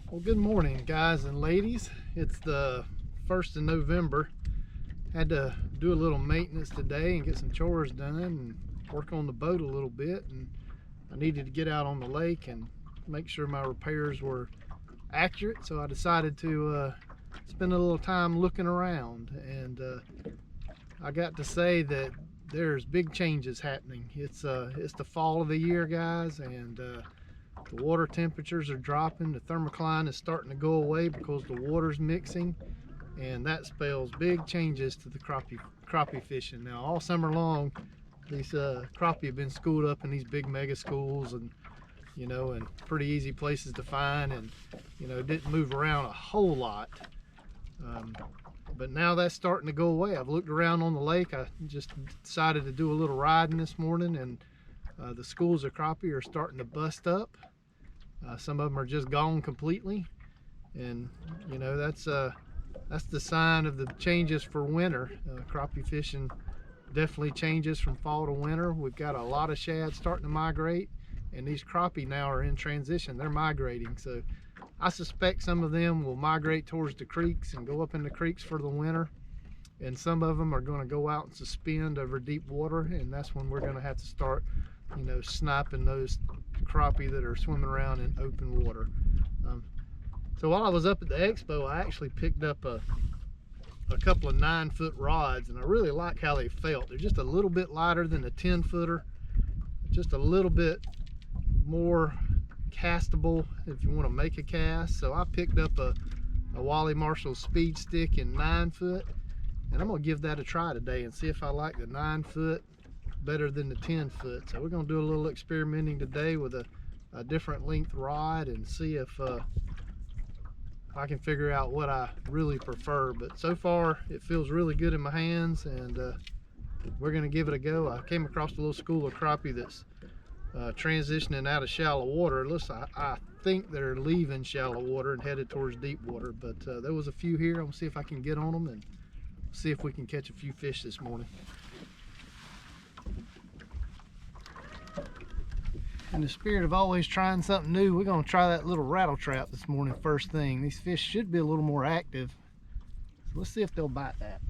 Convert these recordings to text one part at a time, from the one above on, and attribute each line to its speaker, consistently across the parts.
Speaker 1: Well, good morning, guys and ladies. It's the 1st of November. Had to do a little maintenance today and get some chores done and work on the boat a little bit. And I needed to get out on the lake and make sure my repairs were accurate. So I decided to spend a little time looking around. And I got to say that there's big changes happening. It's the fall of the year, guys, and the water temperatures are dropping. The thermocline is starting to go away because the water's mixing, and that spells big changes to the crappie fishing. Now, all summer long, these crappie have been schooled up in these big mega schools, and and pretty easy places to find, and didn't move around a whole lot. But now that's starting to go away. I've looked around on the lake. I just decided to do a little riding this morning, and the schools of crappie are starting to bust up. Some of them are just gone completely, and that's the sign of the changes for winter. Crappie fishing definitely changes from fall to winter. We've got a lot of shad starting to migrate, and these crappie now are in transition. They're migrating, so I suspect some of them will migrate towards the creeks and go up in the creeks for the winter, and some of them are going to go out and suspend over deep water, and that's when we're going to have to start sniping those crappie that are swimming around in open water. So while I was up at the expo, I actually picked up a couple of 9-foot rods, and I really like how they felt. They're just a little bit lighter than a 10-footer, just a little bit more castable if you want to make a cast. So I picked up a Wally Marshall speed stick in 9-foot, and I'm gonna give that a try today and see if I like the 9-foot better than the 10-foot. So we're gonna do a little experimenting today with a different length rod and see if I can figure out what I really prefer. But so far it feels really good in my hands, and we're gonna give it a go. I came across a little school of crappie that's transitioning out of shallow water. Listen, I think they're leaving shallow water and headed towards deep water, but there was a few here. I'm gonna see if I can get on them and see if we can catch a few fish this morning. In the spirit of always trying something new, we're going to try that little rattle trap this morning first thing. These fish should be a little more active, so let's see if they'll bite that.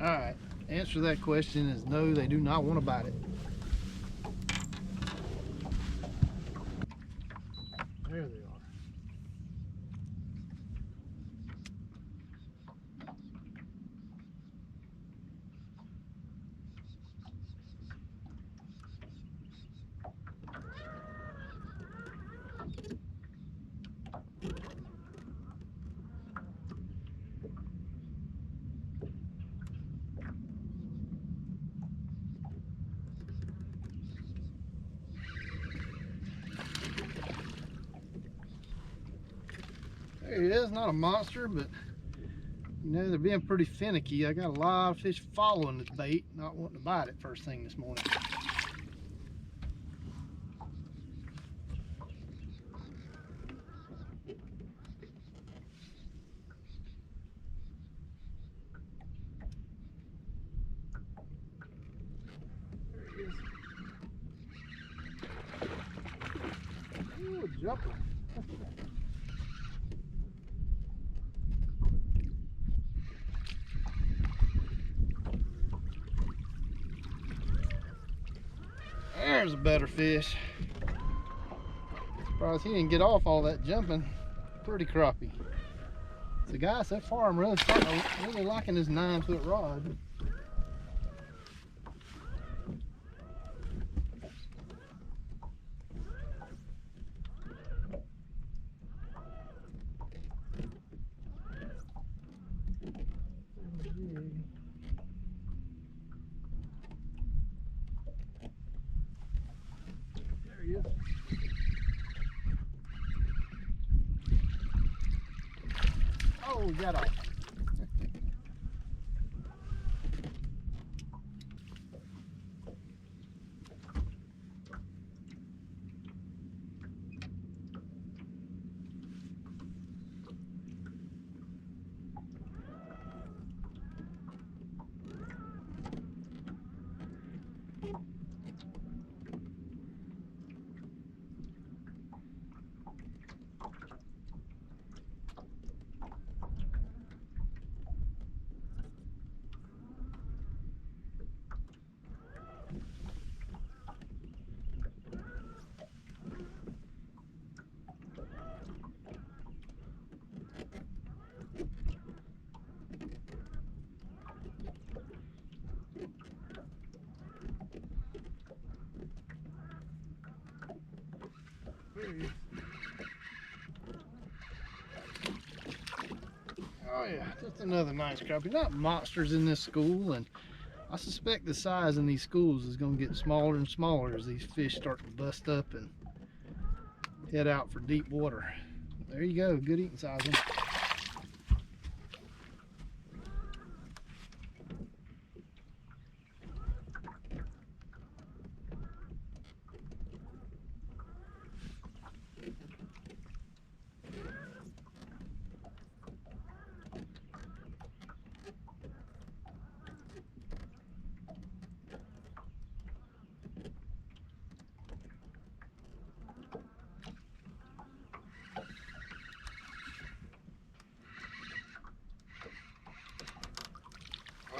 Speaker 1: Alright, answer to that question is no, they do not want to bite it. There they are. There he is, not a monster, but they're being pretty finicky. I got a lot of fish following this bait, not wanting to bite it first thing this morning. There he is. Ooh, jumping. There's a better fish. Surprised he didn't get off all that jumping. Pretty crappie. So guys, so far I'm really liking this 9-foot rod. There he is. Oh, we got off. There he is. Oh yeah, just another nice crappie. Not monsters in this school, and I suspect the size in these schools is going to get smaller and smaller as these fish start to bust up and head out for deep water. There you go, good eating size one.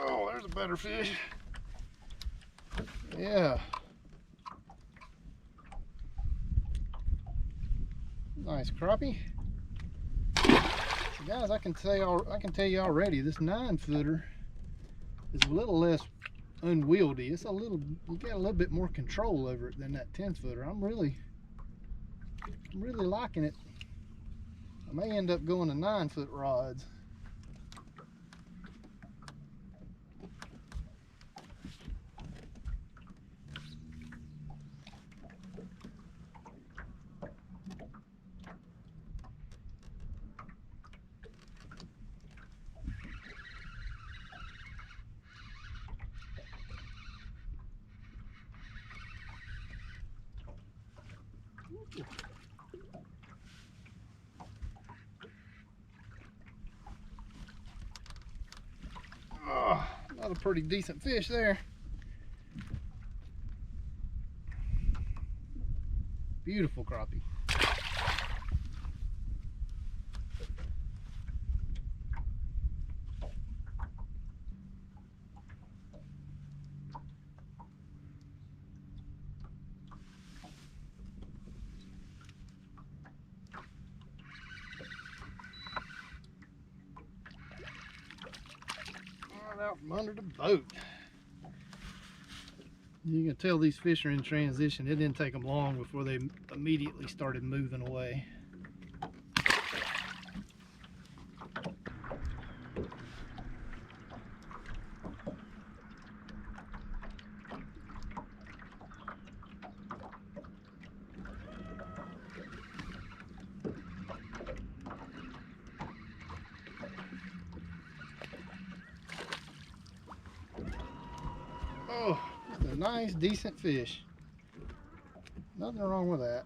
Speaker 1: Oh, there's a better fish. Yeah. Nice crappie. So guys, I can tell you already, this 9-footer is a little less unwieldy. It's you got a little bit more control over it than that 10-footer. I'm really liking it. I may end up going to 9-foot rods. Oh, another pretty decent fish there. Beautiful crappie. Out from under the boat. You can tell these fish are in transition. It didn't take them long before they immediately started moving away. Oh, just a nice, decent fish. Nothing wrong with that.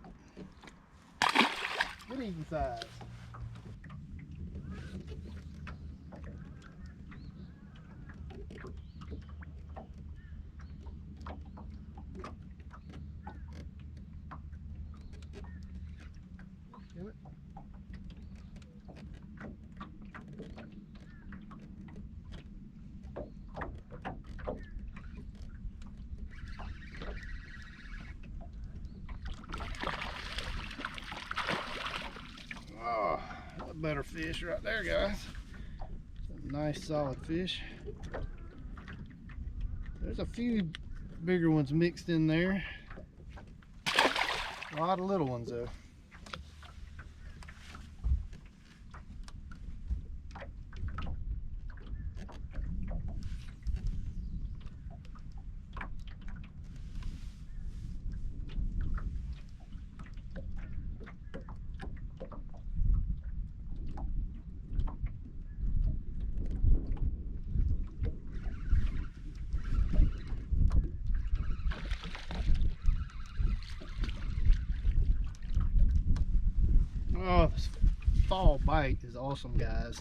Speaker 1: Good eating size. Damn it. Oh, a better fish right there, guys. Nice solid fish. There's a few bigger ones mixed in there. A lot of little ones though. Oh, this fall bite is awesome, guys.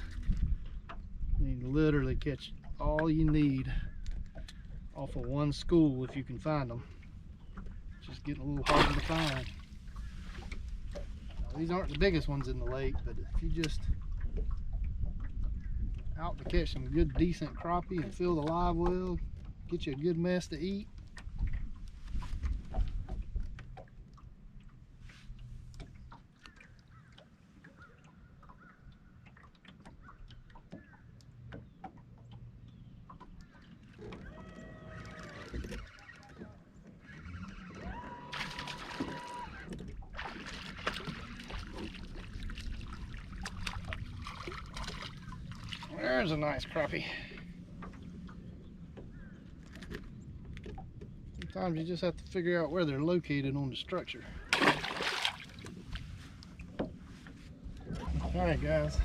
Speaker 1: You can literally catch all you need off of one school if you can find them. It's just getting a little harder to find. Now, these aren't the biggest ones in the lake, but if you just out to catch some good decent crappie and fill the live well, get you a good mess to eat. There's a nice crappie. Sometimes you just have to figure out where they're located on the structure. Alright guys,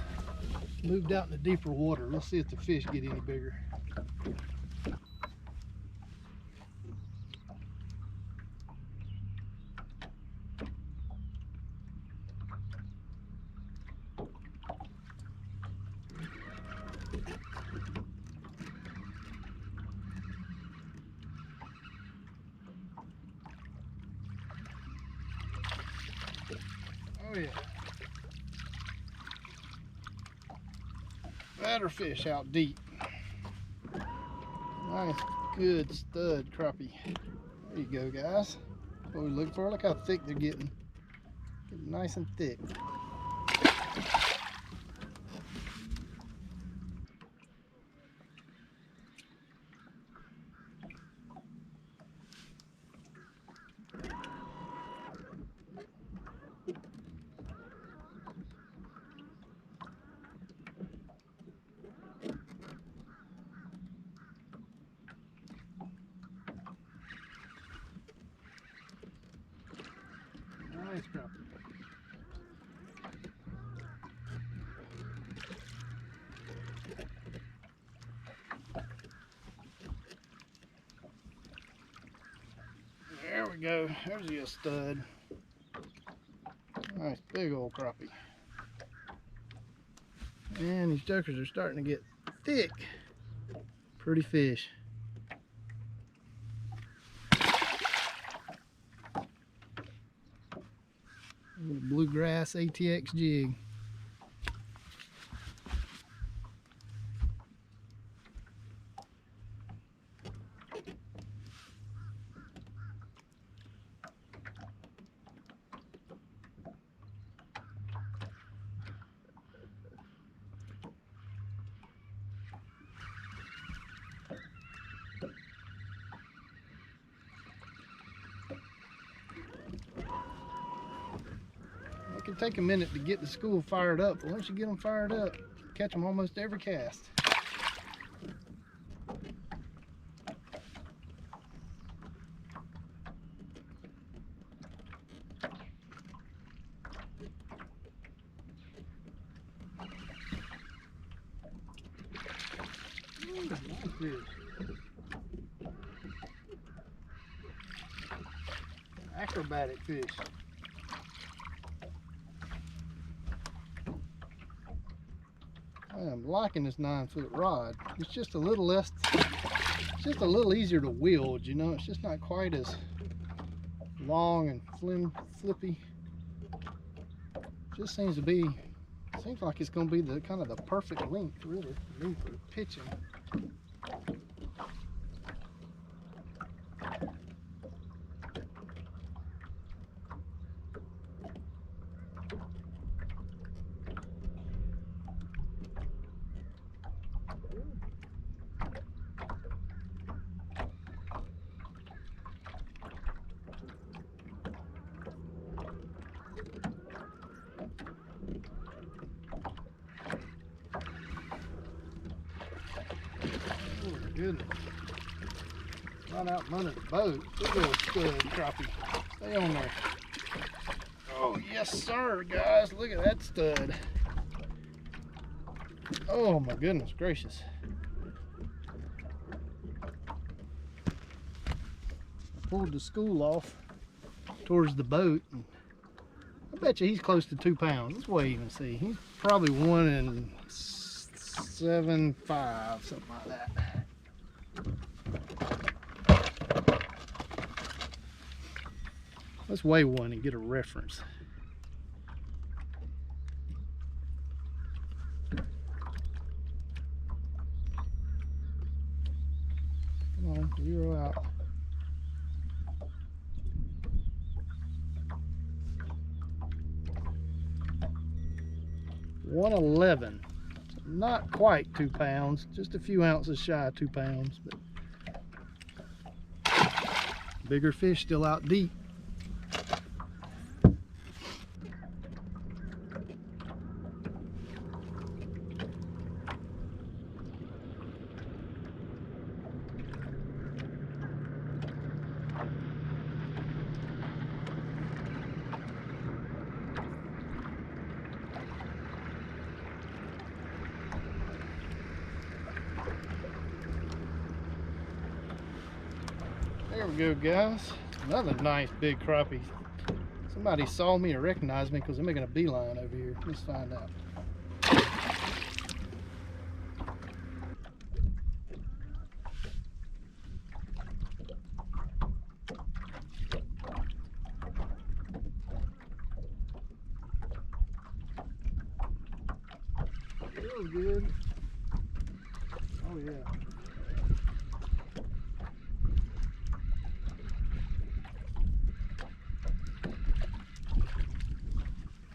Speaker 1: moved out in the deeper water. Let's see if the fish get any bigger. Oh yeah. Better fish out deep. Nice, good stud crappie. There you go, guys. That's what we look for. Look how thick they're getting. Getting nice and thick. Nice crappie. There we go. There's your stud. Nice big old crappie. And these jokers are starting to get thick. Pretty fish. Little bluegrass ATX jig. It can take a minute to get the school fired up, but once you get them fired up, catch them almost every cast. Ooh, nice fish. Acrobatic fish. I am liking this 9-foot rod. It's just a little less, it's just a little easier to wield, you know. It's just not quite as long and flippy. Just seems like it's going to be the kind of the perfect length, really, for me for pitching. Oh my goodness. Right out from under the boat. Big old stud crappie. Stay on there. Oh yes sir, guys. Look at that stud. Oh my goodness gracious. I pulled the school off towards the boat. And I bet you he's close to 2 pounds. Let's weigh him and see. He's probably 1.75, something like that. Let's weigh one and get a reference. Come on, 0 out. $1.11. Not quite 2 pounds, just a few ounces shy of 2 pounds, but bigger fish still out deep. There we go, guys. Another nice big crappie. Somebody saw me or recognized me because they're making a beeline over here. Let's find out. Feels good. Oh yeah.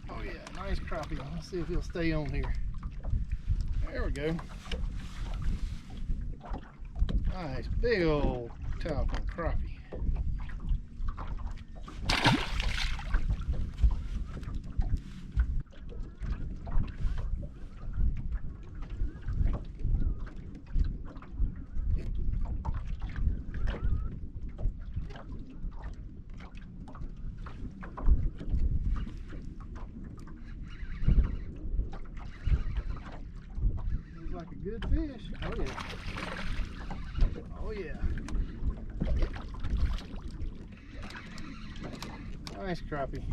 Speaker 1: Oh yeah, nice crappie. Let's see if he'll stay on here. There we go. Nice big old talcum crappie. Like a good fish. Oh yeah. Oh yeah. Nice crappie.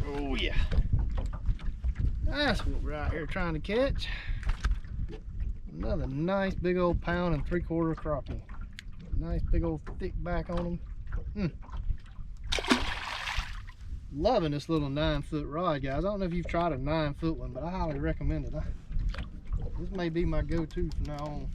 Speaker 1: Oh yeah. That's what we're out here trying to catch. Another nice big old 1 3/4 crappie. Nice big old thick back on them. Loving this little 9-foot rod, guys. I don't know if you've tried a 9-foot one, but I highly recommend it. This may be my go-to from now on.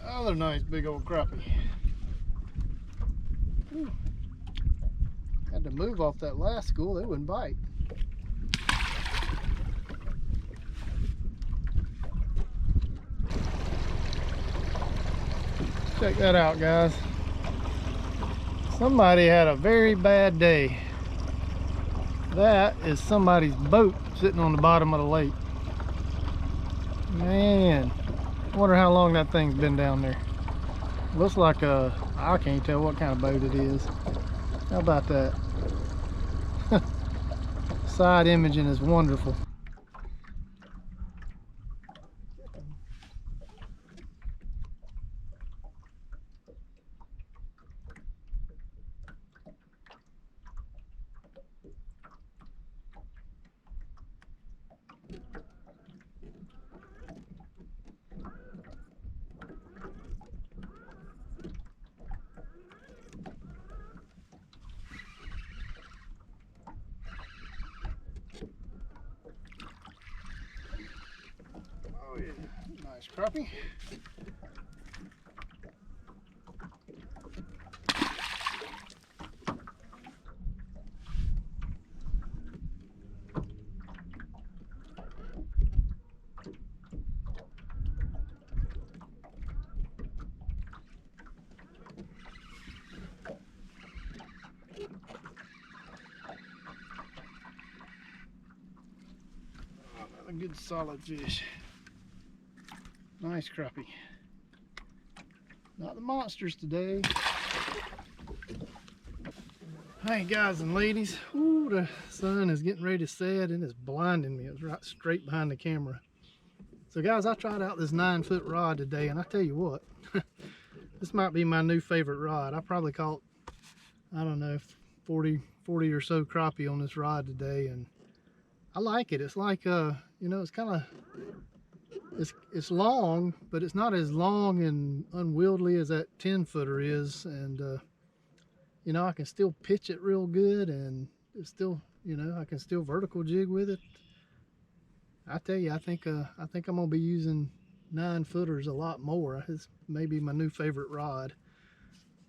Speaker 1: Another nice big old crappie. Whew. Had to move off that last school, they wouldn't bite. Check that out, guys. Somebody had a very bad day. That is somebody's boat sitting on the bottom of the lake. Man. I wonder how long that thing's been down there. Looks like I can't tell what kind of boat it is. How about that? Side imaging is wonderful. Oh yeah, nice crappie. A good solid fish. Nice crappie. Not the monsters today. Hey guys and ladies, ooh, the sun is getting ready to set and it's blinding me. It's right straight behind the camera. So guys, I tried out this 9-foot rod today, and I tell you what, this might be my new favorite rod. I probably caught, I don't know, 40 or so crappie on this rod today, and I like it. It's like, you know, it's kind of, it's long, but it's not as long and unwieldy as that 10-footer is, and you know, I can still pitch it real good, and it's still, you know, I can still vertical jig with it. I tell you, I think I'm gonna be using 9-footers a lot more. It's maybe my new favorite rod.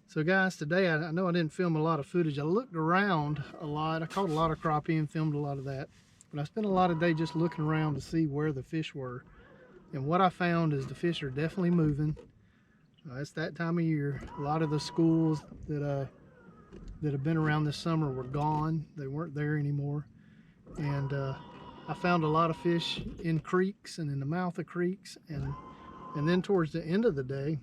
Speaker 1: So guys, today I know I didn't film a lot of footage. I looked around a lot. I caught a lot of crappie and filmed a lot of that, but I spent a lot of day just looking around to see where the fish were. And what I found is the fish are definitely moving. It's that time of year. A lot of the schools that have been around this summer were gone. They weren't there anymore. And I found a lot of fish in creeks and in the mouth of creeks. And then towards the end of the day,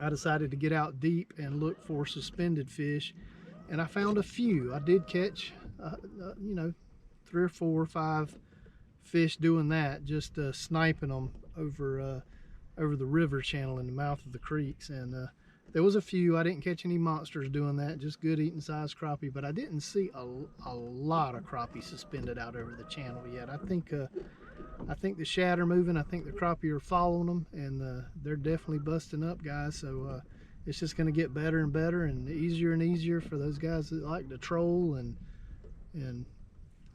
Speaker 1: I decided to get out deep and look for suspended fish. And I found a few. I did catch, you know, 3 or 4 or 5 fish doing that, just sniping them over the river channel in the mouth of the creeks. And there was a few. I didn't catch any monsters doing that, just good eating size crappie, but I didn't see a lot of crappie suspended out over the channel yet. I think the shad are moving. I think the crappie are following them, and they're definitely busting up, guys. So it's just going to get better and better and easier for those guys that like to troll and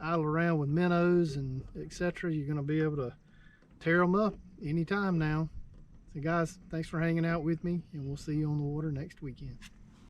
Speaker 1: idle around with minnows and etc. You're going to be able to tear them up anytime now. So guys, thanks for hanging out with me, and we'll see you on the water next weekend.